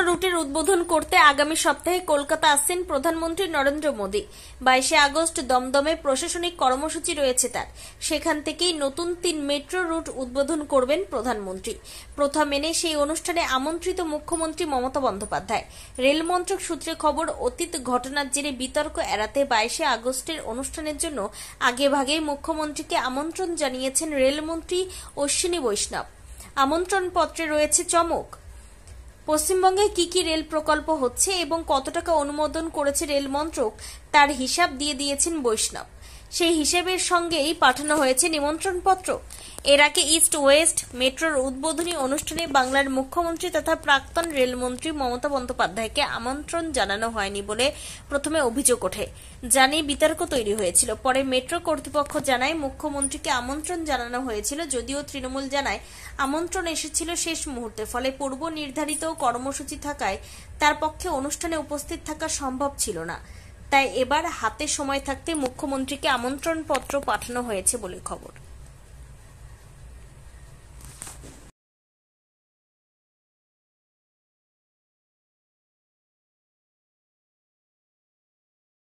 রুটের উদ্বোধন করতে আগামী সপ্তাহে কলকাতা আসছেন প্রধানমন্ত্রী নরেন্দ্র মোদী। 22 আগস্ট দমদমে প্রশাসনিক কর্মসূচি রয়েছে তার। সেখান থেকেই নতুন 3 মেট্রো রুট উদ্বোধন করবেন প্রধানমন্ত্রী। প্রথম এনে সেই অনুষ্ঠানে আমন্ত্রিত মুখ্যমন্ত্রী মমতা বন্দ্যোপাধ্যায়। রেল মন্ত্রক সূত্রে খবর, অতীত ঘটনার জেরে বিতর্ক এড়াতে 22 আগস্টের অনুষ্ঠানের জন্য আগেভাগেই মুখ্যমন্ত্রীকে আমন্ত্রণ জানিয়েছেন রেলমন্ত্রী অশ্বিনী বৈষ্ণব। আমন্ত্রণ পত্রে রয়েছে চমক। পশ্চিমবঙ্গে কি কি রেল প্রকল্প হচ্ছে এবং কত টাকা অনুমোদন করেছে রেল মন্ত্রক তার হিসাব দিয়ে দিয়েছেন বৈষ্ণব। সেই হিসেবের সঙ্গেই পাঠানো হয়েছে নিমন্ত্রণপত্র। এর আগে ইস্ট ওয়েস্ট মেট্রোর উদ্বোধনী অনুষ্ঠানে বাংলার মুখ্যমন্ত্রী তথা প্রাক্তন রেলমন্ত্রী মমতা বন্দ্যোপাধ্যায়কে আমন্ত্রণ জানানো হয়নি বলে প্রথমে অভিযোগ ওঠে, যা নিয়ে বিতর্ক তৈরি হয়েছিল। পরে মেট্রো কর্তৃপক্ষ জানায় মুখ্যমন্ত্রীকে আমন্ত্রণ জানানো হয়েছিল, যদিও তৃণমূল জানায় আমন্ত্রণ এসেছিল শেষ মুহূর্তে। ফলে পূর্ব নির্ধারিত কর্মসূচি থাকায় তার পক্ষে অনুষ্ঠানে উপস্থিত থাকা সম্ভব ছিল না। তাই এবার হাতে সময় থাকতে মুখ্যমন্ত্রীকে আমন্ত্রণপত্র পাঠানো হয়েছে বলে খবর।